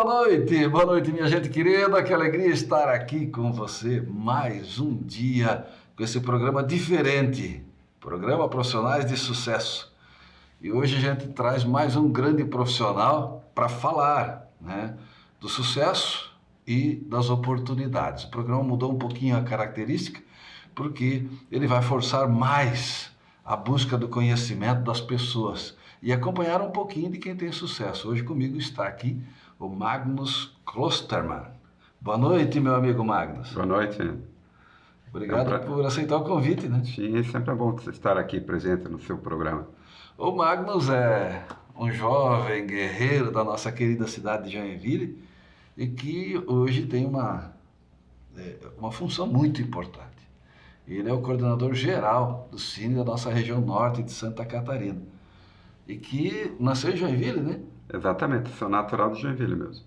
Boa noite, minha gente querida, que alegria estar aqui com você mais um dia com esse programa diferente, programa Profissionais de Sucesso. E hoje a gente traz mais um grande profissional para falar, né, do sucesso e das oportunidades. O programa mudou um pouquinho a característica porque ele vai forçar mais a busca do conhecimento das pessoas e acompanhar um pouquinho de quem tem sucesso. Hoje comigo está aqui o Magnus Klosterman. Boa noite, meu amigo Magnus. Boa noite. Obrigado por aceitar o convite, né? Sim, sempre é bom estar aqui presente no seu programa. O Magnus é um jovem guerreiro da nossa querida cidade de Joinville e que hoje tem uma função muito importante. Ele é o coordenador geral do Cine da nossa região norte de Santa Catarina e que nasceu em Joinville, né? Exatamente, sou natural de Joinville mesmo.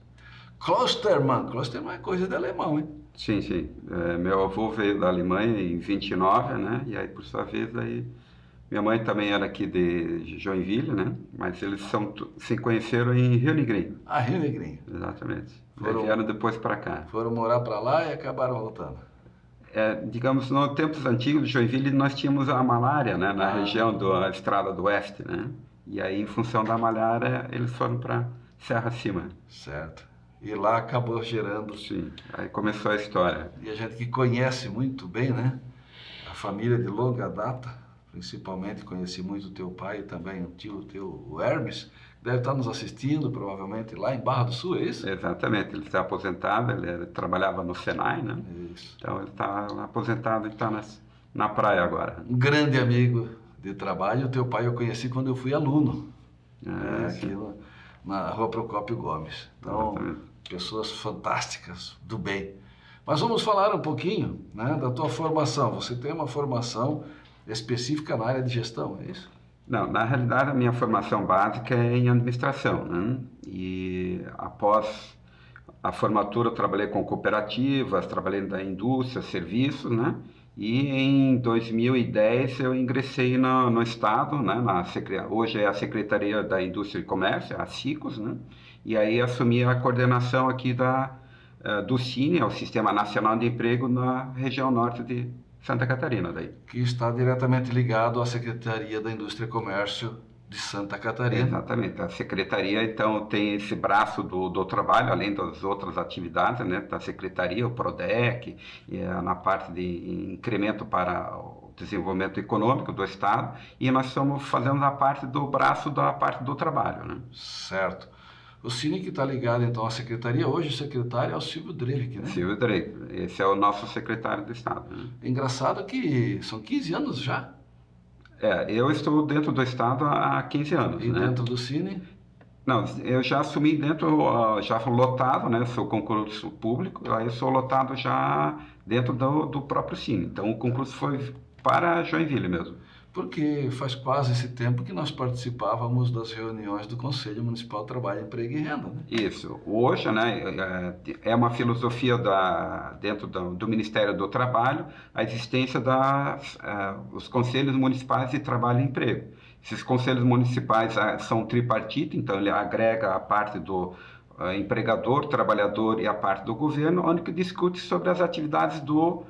Klosterman é coisa de alemão, hein? Sim. Meu avô veio da Alemanha em 29, né? E aí, por sua vez, minha mãe também era aqui de Joinville, né? Mas eles se conheceram em Rio Negrinho. Ah, Rio Negrinho. Exatamente. Vieram depois para cá. Foram morar para lá e acabaram voltando. Digamos, nos tempos antigos de Joinville, nós tínhamos a malária, né? Na região da Estrada do Oeste, né? E aí, em função da malária, eles foram para Serra Acima. Certo. E lá acabou gerando... Sim, aí começou a história. E a gente que conhece muito bem, né? A família de longa data, principalmente conheci muito o teu pai e também o tio teu, o Hermes, deve estar nos assistindo, provavelmente, lá em Barra do Sul, é isso? Exatamente, ele está aposentado, ele trabalhava no Senai, né? Isso. Então ele está aposentado e está na praia agora. Um grande amigo de trabalho, o teu pai eu conheci quando eu fui aluno, aqui na Rua Procópio Gomes. Então, pessoas fantásticas, do bem. Mas vamos falar um pouquinho, né, da tua formação. Você tem uma formação específica na área de gestão, é isso? Não, na realidade a minha formação básica é em administração, né? E após a formatura eu trabalhei com cooperativas, trabalhei na indústria, serviços, né? E em 2010 eu ingressei no Estado, né? Hoje é a Secretaria da Indústria e Comércio, a SICOS, né? E aí assumi a coordenação aqui do Cine, o Sistema Nacional de Emprego, na região norte de Santa Catarina. Que está diretamente ligado à Secretaria da Indústria e Comércio de Santa Catarina. Exatamente. A Secretaria, então, tem esse braço do trabalho, além das outras atividades, né, da Secretaria, o PRODEC, na parte de incremento para o desenvolvimento econômico do Estado, e nós estamos fazendo a parte do braço da parte do trabalho, né? Certo. O Cine que está ligado, então, à Secretaria, hoje o secretário é o Silvio Drelic, né? Silvio Drelic, esse é o nosso secretário do Estado. Né? Engraçado que são 15 anos já. Eu estou dentro do Estado há 15 anos. E né? dentro do Cine? Não, eu já assumi dentro, já fui lotado, né? Sou concurso público, aí eu sou lotado já dentro do próprio Cine. Então o concurso foi para Joinville mesmo. Porque faz quase esse tempo que nós participávamos das reuniões do Conselho Municipal de Trabalho, Emprego e Renda, né? Isso. Hoje, né, é uma filosofia dentro do Ministério do Trabalho a existência dos Conselhos Municipais de Trabalho e Emprego. Esses Conselhos Municipais são tripartitos, então ele agrega a parte do empregador, trabalhador e a parte do governo, onde que discute sobre as atividades do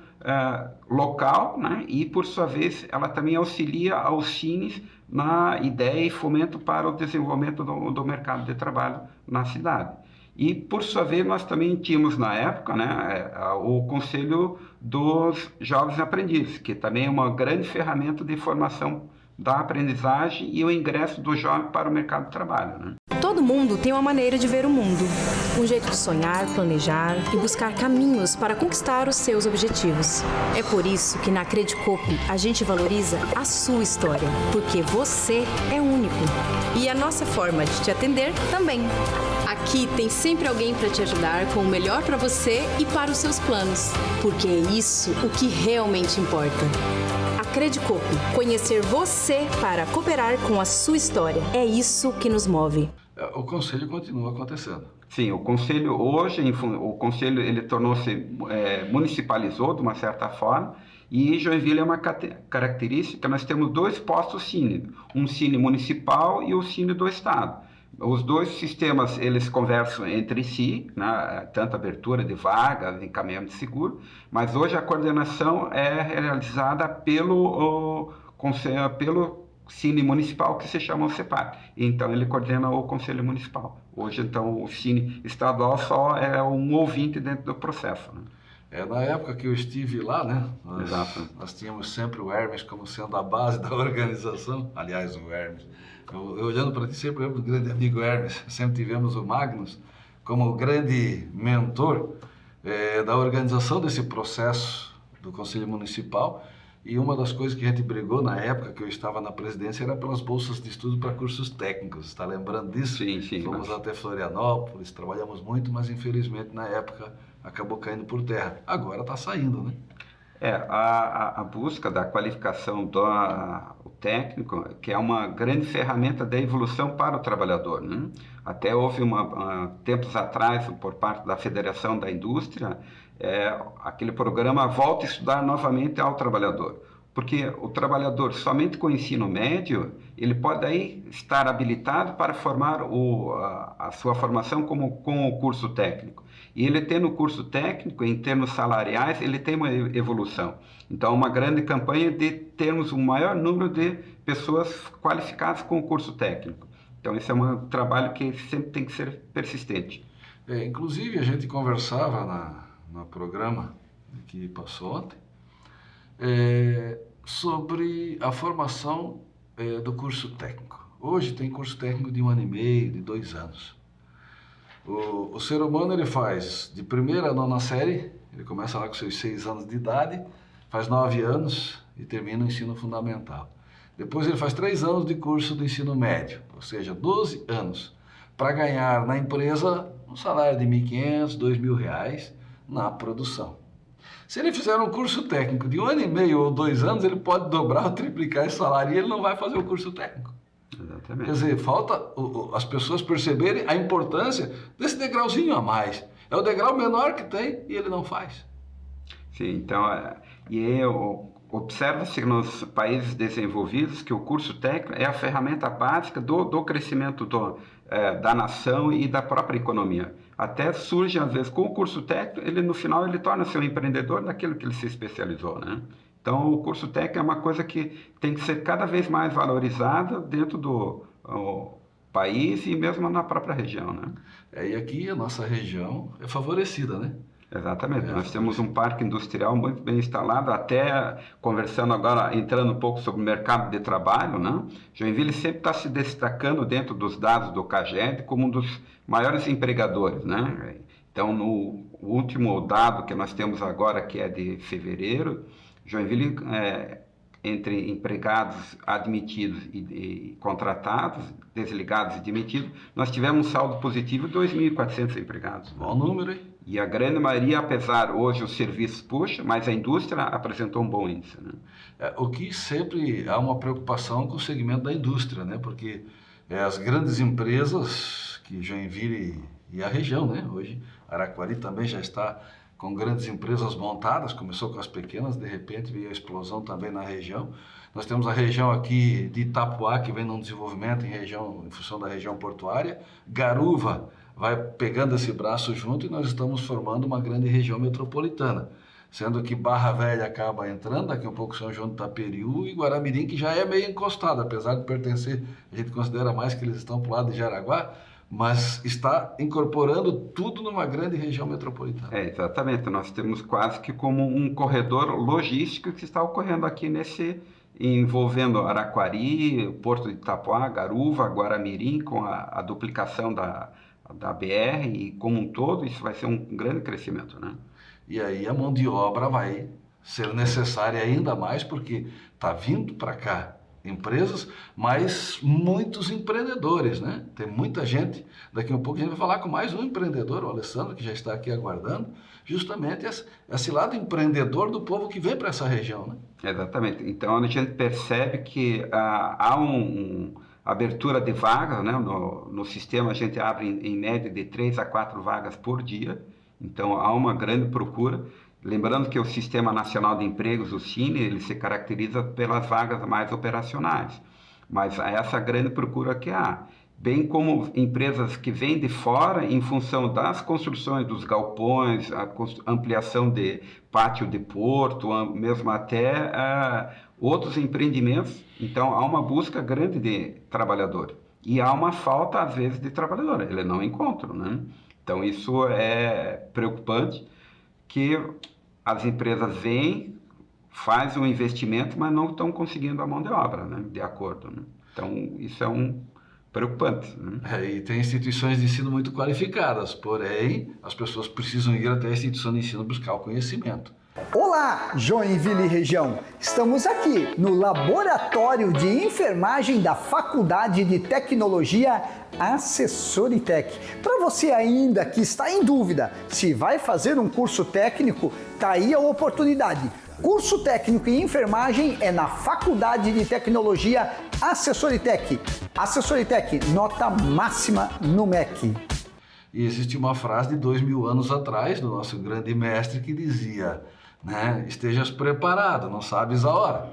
local, né? E, por sua vez, ela também auxilia aos cines na ideia e fomento para o desenvolvimento do mercado de trabalho na cidade. E, por sua vez, nós também tínhamos, na época, né, o Conselho dos Jovens Aprendizes, que também é uma grande ferramenta de formação da aprendizagem e o ingresso do jovem para o mercado de trabalho, né? Todo mundo tem uma maneira de ver o mundo, um jeito de sonhar, planejar e buscar caminhos para conquistar os seus objetivos. É por isso que na Credicop a gente valoriza a sua história, porque você é único. E a nossa forma de te atender também. Aqui tem sempre alguém para te ajudar com o melhor para você e para os seus planos, porque é isso o que realmente importa. Credicop, conhecer você para cooperar com a sua história. É isso que nos move. O conselho continua acontecendo. Sim, o conselho hoje, ele tornou-se, municipalizou de uma certa forma, e Joinville é uma característica, nós temos dois postos Cine, um Cine municipal e o Cine do Estado. Os dois sistemas, eles conversam entre si, né? Tanto abertura de vagas, encaminhamento de seguro, mas hoje a coordenação é realizada pelo Cine Municipal, que se chama o CEPAC. Então, ele coordena o Conselho Municipal. Hoje, então, o Cine Estadual só é um ouvinte dentro do processo, né? Na época que eu estive lá, né, Exato. nós tínhamos sempre o Hermes como sendo a base da organização. Aliás, o Hermes. Eu olhando para ti, sempre lembro do grande amigo Hermes. Sempre tivemos o Magnus como grande mentor da organização desse processo do Conselho Municipal. E uma das coisas que a gente brigou na época que eu estava na presidência era pelas bolsas de estudo para cursos técnicos. Está lembrando disso? Sim. Fomos até Florianópolis, trabalhamos muito, mas infelizmente na época acabou caindo por terra. Agora está saindo, né? A busca da qualificação do técnico, que é uma grande ferramenta da evolução para o trabalhador, né? Até houve tempos atrás, por parte da Federação da Indústria, aquele programa Volta a Estudar Novamente ao Trabalhador. Porque o trabalhador, somente com o ensino médio, ele pode aí estar habilitado para formar a sua formação com o curso técnico. E ele tendo o curso técnico, em termos salariais, ele tem uma evolução. Então, uma grande campanha de termos um maior número de pessoas qualificadas com o curso técnico. Então, esse é um trabalho que sempre tem que ser persistente. Inclusive, a gente conversava no programa que passou ontem, sobre a formação do curso técnico. Hoje tem curso técnico de 1 ano e meio, de 2 anos. O ser humano, ele faz de 1ª a 9ª série, ele começa lá com seus 6 anos de idade, faz 9 anos e termina o ensino fundamental. Depois ele faz 3 anos de curso do ensino médio, ou seja, 12 anos, para ganhar na empresa um salário de R$ 1.500, R$ 2.000 na produção. Se ele fizer um curso técnico de 1 ano e meio ou 2 anos, ele pode dobrar ou triplicar esse salário e ele não vai fazer o curso técnico. Exatamente. Quer dizer, falta as pessoas perceberem a importância desse degrauzinho a mais. É o degrau menor que tem e ele não faz. Sim, então, observa-se nos países desenvolvidos que o curso técnico é a ferramenta básica do crescimento da nação e da própria economia. Até surge, às vezes, com o curso técnico, no final ele torna-se um empreendedor naquilo que ele se especializou, né? Então, o curso técnico é uma coisa que tem que ser cada vez mais valorizada dentro do país e mesmo na própria região, né? E aqui a nossa região é favorecida, né? Exatamente. Nós temos um parque industrial muito bem instalado, até conversando agora, entrando um pouco sobre o mercado de trabalho, né? Joinville sempre está se destacando dentro dos dados do CAGED como um dos maiores empregadores, né? Então, no último dado que nós temos agora, que é de fevereiro, Joinville, entre empregados admitidos e contratados, desligados e demitidos, nós tivemos um saldo positivo de 2.400 empregados. Bom número, hein? E a grande maioria, apesar hoje os serviços puxam, mas a indústria apresentou um bom índice, né? O que sempre há uma preocupação com o segmento da indústria, né? Porque as grandes empresas que Joinville e a região, né? Hoje Araquari também já está com grandes empresas montadas, começou com as pequenas, de repente veio a explosão também na região. Nós temos a região aqui de Itapuá, que vem num desenvolvimento em função da região portuária. Garuva vai pegando esse braço junto e nós estamos formando uma grande região metropolitana. Sendo que Barra Velha acaba entrando, daqui a um pouco São João do Itaperiú e Guaramirim, que já é meio encostado, apesar de pertencer, a gente considera mais que eles estão para o lado de Jaraguá, mas está incorporando tudo numa grande região metropolitana. Exatamente. Nós temos quase que como um corredor logístico que está ocorrendo aqui envolvendo Araquari, Porto de Itapuá, Garuva, Guaramirim, com a duplicação da BR e como um todo, isso vai ser um grande crescimento, né? E aí a mão de obra vai ser necessária ainda mais, porque está vindo para cá empresas, mas muitos empreendedores, né? Tem muita gente. Daqui a um pouco a gente vai falar com mais um empreendedor, o Alessandro, que já está aqui aguardando, justamente esse lado empreendedor do povo que vem para essa região, né? Exatamente. Então a gente percebe que há abertura de vagas, né? No sistema a gente abre em média de 3 a 4 vagas por dia, então há uma grande procura. Lembrando que o Sistema Nacional de Empregos, o Cine, ele se caracteriza pelas vagas mais operacionais, mas essa grande procura que há. bem como empresas que vêm de fora em função das construções dos galpões, a ampliação de pátio de porto, mesmo até outros empreendimentos. Então, há uma busca grande de trabalhador. E há uma falta, às vezes, de trabalhador. Ele não encontra, né? Então, isso é preocupante, que as empresas vêm, fazem um investimento, mas não estão conseguindo a mão de obra, né? De acordo, né? Então, isso é preocupante, né? E tem instituições de ensino muito qualificadas, porém, as pessoas precisam ir até a instituição de ensino buscar o conhecimento. Olá, Joinville e região! Estamos aqui no Laboratório de Enfermagem da Faculdade de Tecnologia Assessoritec. Para você ainda que está em dúvida se vai fazer um curso técnico, tá aí a oportunidade. Curso técnico em enfermagem é na Faculdade de Tecnologia Assessoritec. Assessoritec, nota máxima no MEC. E existe uma frase de 2000 anos atrás, do nosso grande mestre, que dizia, né, estejas preparado, não sabes a hora.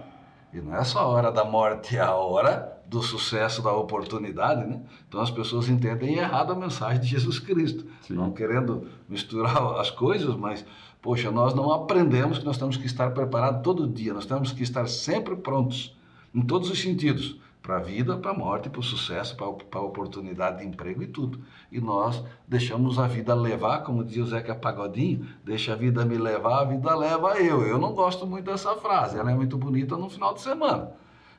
E não é só a hora da morte, é a hora do sucesso, da oportunidade, né? Então as pessoas entendem errado a mensagem de Jesus Cristo. Sim. Não querendo misturar as coisas, mas, poxa, nós não aprendemos que nós temos que estar preparados todo dia, nós temos que estar sempre prontos, em todos os sentidos, para a vida, para a morte, para o sucesso, para a oportunidade de emprego e tudo. E nós deixamos a vida levar, como dizia o Zeca Pagodinho, deixa a vida me levar, a vida leva eu. Eu não gosto muito dessa frase, ela é muito bonita no final de semana.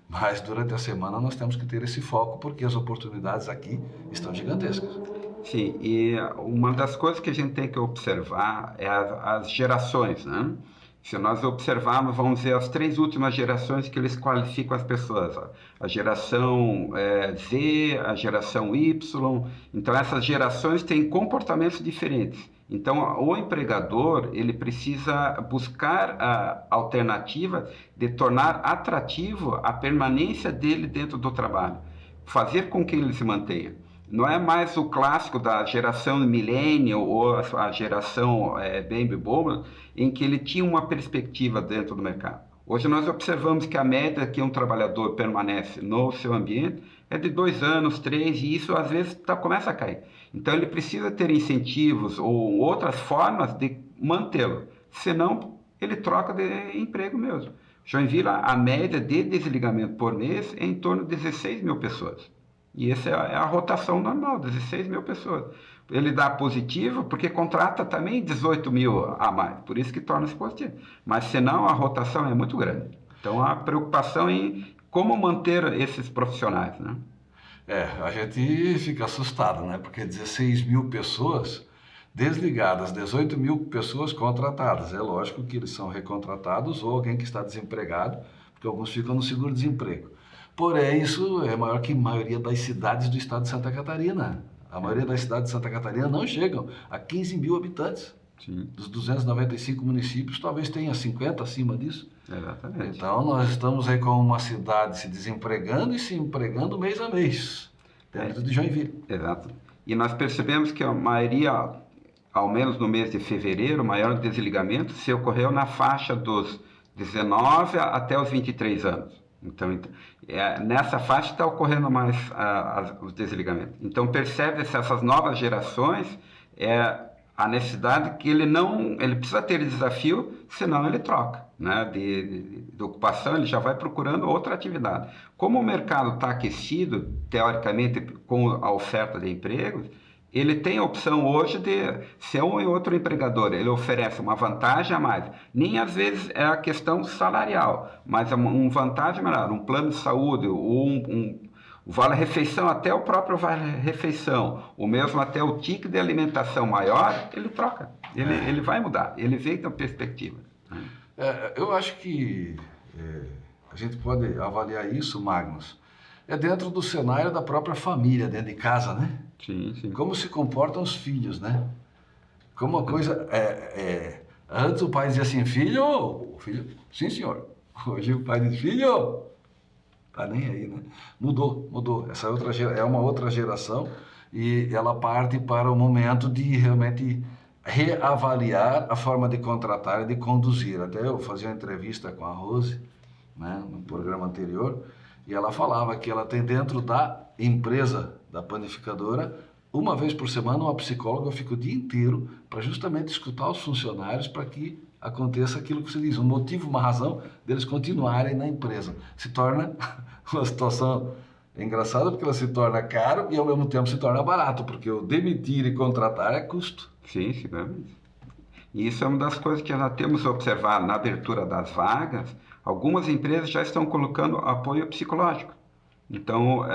Mas durante a semana nós temos que ter esse foco, porque as oportunidades aqui estão gigantescas. Sim, e uma das coisas que a gente tem que observar é as gerações, né? Se nós observarmos, vamos ver as 3 últimas gerações que eles qualificam as pessoas. A geração Z, a geração Y. Então, essas gerações têm comportamentos diferentes. Então, o empregador, ele precisa buscar a alternativa de tornar atrativo a permanência dele dentro do trabalho. Fazer com que ele se mantenha. Não é mais o clássico da geração millennial ou a geração baby boomer, em que ele tinha uma perspectiva dentro do mercado. Hoje nós observamos que a média que um trabalhador permanece no seu ambiente é de 2 anos, 3, e isso às vezes começa a cair. Então ele precisa ter incentivos ou outras formas de mantê-lo, senão ele troca de emprego mesmo. Joinville, a média de desligamento por mês é em torno de 16 mil pessoas. E essa é a rotação normal, 16 mil pessoas. Ele dá positivo porque contrata também 18 mil a mais, por isso que torna-se positivo. Mas senão a rotação é muito grande. Então a preocupação em como manter esses profissionais, né? A gente fica assustado, né? Porque 16 mil pessoas desligadas, 18 mil pessoas contratadas. É lógico que eles são recontratados ou alguém que está desempregado, porque alguns ficam no seguro-desemprego. Porém, isso é maior que a maioria das cidades do estado de Santa Catarina. A maioria das cidades de Santa Catarina não chegam a 15 mil habitantes. Sim. Dos 295 municípios, talvez tenha 50 acima disso. Exatamente. Então, nós estamos aí com uma cidade se desempregando e se empregando mês a mês, dentro de Joinville. Exato. E nós percebemos que a maioria, ao menos no mês de fevereiro, o maior desligamento se ocorreu na faixa dos 19 até os 23 anos. Então, nessa faixa está ocorrendo mais os desligamentos. Então, percebe-se essas novas gerações, a necessidade que ele precisa ter desafio, senão ele troca, né? De ocupação, ele já vai procurando outra atividade. Como o mercado está aquecido, teoricamente, com a oferta de empregos, ele tem a opção hoje de ser um e outro empregador, ele oferece uma vantagem a mais. Nem às vezes é a questão salarial, mas é uma vantagem melhor, um plano de saúde, ou um vale-refeição, até o próprio vale-refeição, ou mesmo até o ticket de alimentação maior, ele troca, ele vai mudar, ele vê com perspectiva. Eu acho que a gente pode avaliar isso, Magnus, dentro do cenário da própria família, dentro de casa, né? Sim, sim. Como se comportam os filhos, né? Como a coisa... Antes o pai dizia assim, filho, sim senhor. Hoje o pai diz, filho, tá nem aí, né? Mudou. Essa é uma outra geração e ela parte para o momento de realmente reavaliar a forma de contratar e de conduzir. Até eu fazia uma entrevista com a Rose, né, no programa anterior, e ela falava que ela tem dentro da empresa, da panificadora, uma vez por semana uma psicóloga fica o dia inteiro para justamente escutar os funcionários para que aconteça aquilo que você diz, um motivo, uma razão deles continuarem na empresa. Se torna uma situação engraçada porque ela se torna caro e ao mesmo tempo se torna barato, porque o demitir e contratar é custo. Sim, seguramente. E isso é uma das coisas que nós temos observado na abertura das vagas. Algumas empresas já estão colocando apoio psicológico. Então,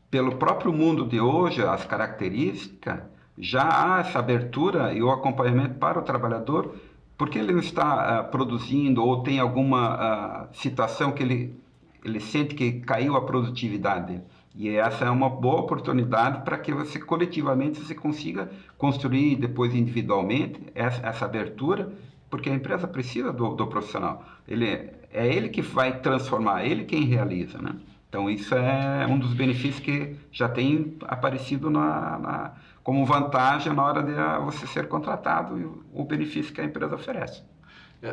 pelo próprio mundo de hoje, as características, já há essa abertura e o acompanhamento para o trabalhador, porque ele não está produzindo ou tem alguma situação que ele sente que caiu a produtividade dele. E essa é uma boa oportunidade para que você coletivamente você consiga construir depois individualmente essa abertura, porque a empresa precisa do profissional. É ele que vai transformar, ele quem realiza, né? Então isso é um dos benefícios que já tem aparecido como vantagem na hora de você ser contratado e o benefício que a empresa oferece.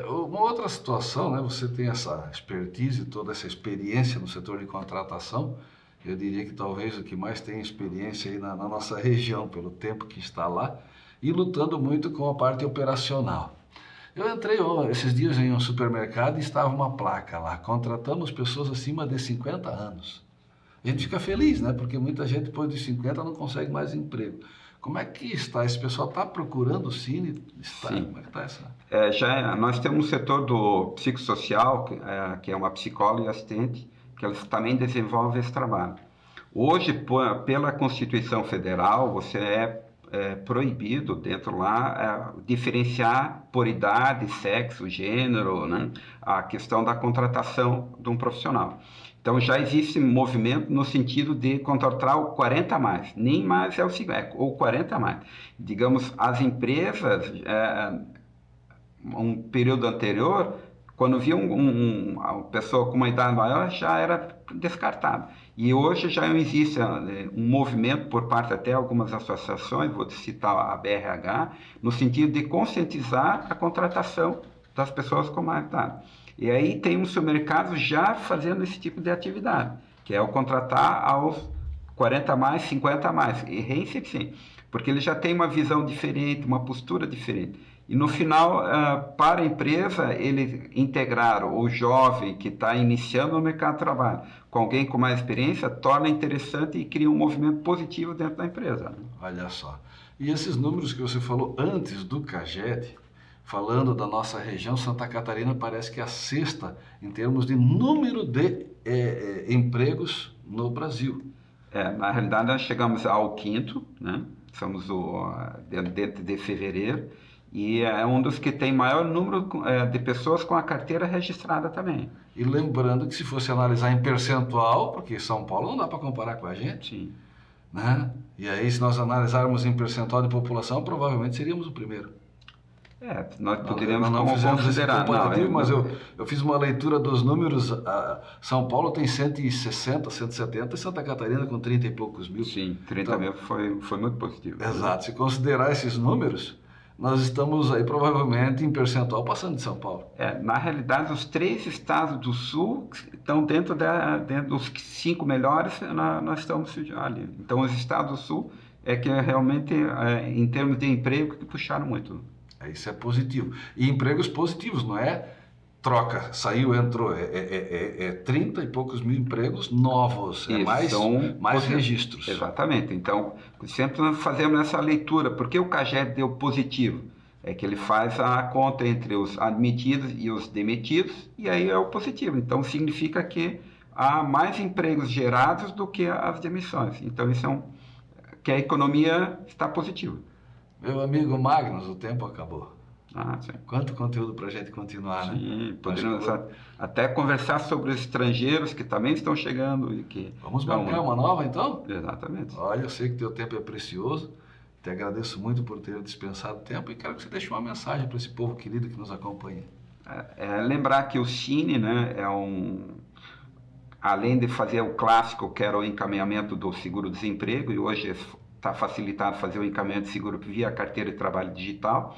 Uma outra situação, né? Você tem essa expertise, toda essa experiência no setor de contratação. Eu diria que talvez o que mais tem experiência aí na nossa região, pelo tempo que está lá, e lutando muito com a parte operacional. Eu entrei esses dias em um supermercado e estava uma placa lá, contratamos pessoas acima de 50 anos. A gente fica feliz, né? Porque muita gente depois dos 50 não consegue mais emprego. Como é que está? Esse pessoal está procurando o Cine? Sim. Como é que está essa? Nós temos um setor do psicossocial, que é uma psicóloga e assistente, que eles também desenvolvem esse trabalho. Hoje, pela Constituição Federal, você é proibido dentro lá diferenciar por idade, sexo, gênero, né? A questão da contratação de um profissional. Então já existe movimento no sentido de contratar o 40 a mais, nem mais é o 50, ou 40 a mais. Digamos, as empresas, um período anterior, quando via uma pessoa com uma idade maior, já era descartado. E hoje já existe um movimento por parte até algumas associações, vou citar a BRH, no sentido de conscientizar a contratação das pessoas com mais idade. E aí tem um supermercado já fazendo esse tipo de atividade, que é o contratar aos 40 a mais, 50 a mais, e reinserir, porque ele já tem uma visão diferente, uma postura diferente. E no final, para a empresa, ele integrar o jovem que está iniciando no mercado de trabalho com alguém com mais experiência, torna interessante e cria um movimento positivo dentro da empresa. Né? Olha só. E esses números que você falou antes do CAGED, falando da nossa região, Santa Catarina parece que é a sexta em termos de número de empregos no Brasil. Na realidade, nós chegamos ao quinto, né? Somos dentro de fevereiro, e é um dos que tem maior número de pessoas com a carteira registrada também. E lembrando que se fosse analisar em percentual, porque São Paulo não dá para comparar com a gente, sim, né? E aí se nós analisarmos em percentual de população, provavelmente seríamos o primeiro. Nós poderíamos não considerar. Mas eu fiz uma leitura dos números. São Paulo tem 160, 170 e Santa Catarina com 30 e poucos mil. Sim, 30 mil foi muito positivo. Exato. Se considerar esses números, nós estamos aí provavelmente em percentual passando de São Paulo. Na realidade, os 3 estados do Sul estão dentro dos 5 melhores, nós estamos ali. Então, os estados do Sul é que realmente, em termos de emprego, que puxaram muito. Isso é positivo. E empregos positivos, não é troca, saiu, entrou. 30 e poucos mil empregos novos. Isso, mais registros. Exatamente. Então, sempre nós fazemos essa leitura. Por que o CAGED deu positivo? É que ele faz a conta entre os admitidos e os demitidos, e aí é o positivo. Então, significa que há mais empregos gerados do que as demissões. Então, isso que a economia está positiva. Meu amigo Magnus, o tempo acabou. Sim. Quanto conteúdo para a gente continuar, né? Sim, podemos até conversar sobre os estrangeiros que também estão chegando. Vamos marcar uma nova, então? Exatamente. Olha, eu sei que teu tempo é precioso. Te agradeço muito por ter dispensado tempo e quero que você deixe uma mensagem para esse povo querido que nos acompanha. Lembrar que o Cine, né, além de fazer o clássico, que era o encaminhamento do seguro-desemprego, e hoje está facilitado fazer o encaminhamento de seguro via carteira de trabalho digital.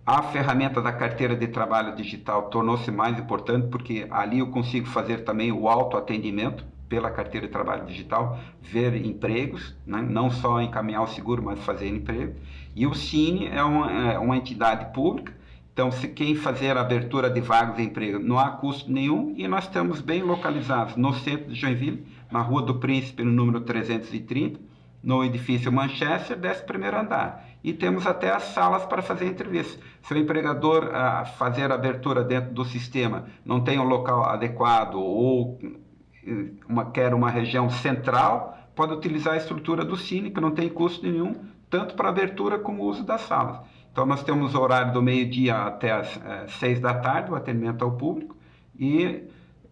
A ferramenta da carteira de trabalho digital tornou-se mais importante porque ali eu consigo fazer também o autoatendimento, pela carteira de trabalho digital, ver empregos, né? Não só encaminhar o seguro, mas fazer emprego. E o Cine é uma entidade pública, então se quem fazer a abertura de vagas de emprego não há custo nenhum, e nós estamos bem localizados no centro de Joinville, na Rua do Príncipe, no número 330, no edifício Manchester, 11º andar. E temos até as salas para fazer entrevista. Se o empregador fazer a abertura dentro do sistema não tem um local adequado ou quer uma região central, pode utilizar a estrutura do Cine, que não tem custo nenhum, tanto para abertura como uso das salas. Então nós temos o horário do meio-dia até as 6 da tarde, o atendimento ao público, e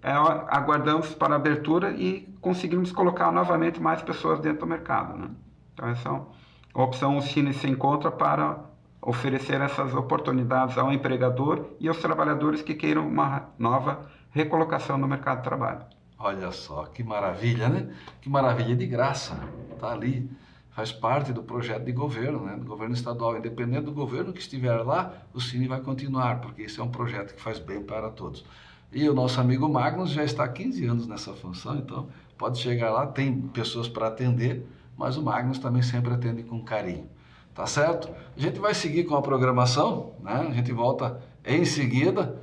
aguardamos para a abertura e conseguimos colocar novamente mais pessoas dentro do mercado, né? Então essa é a opção. O Cine se encontra para oferecer essas oportunidades ao empregador e aos trabalhadores que queiram uma nova recolocação no mercado de trabalho. Olha só, que maravilha, né? Que maravilha, de graça, tá ali, faz parte do projeto de governo, né? Do governo estadual. Independente do governo que estiver lá, o Cine vai continuar, porque esse é um projeto que faz bem para todos. E o nosso amigo Magnus já está há 15 anos nessa função, então pode chegar lá, tem pessoas para atender, mas o Magnus também sempre atende com carinho, tá certo? A gente vai seguir com a programação, né? A gente volta em seguida,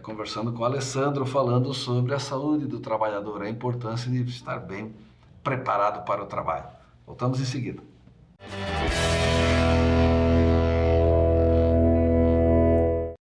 conversando com o Alessandro, falando sobre a saúde do trabalhador, a importância de estar bem preparado para o trabalho. Voltamos em seguida.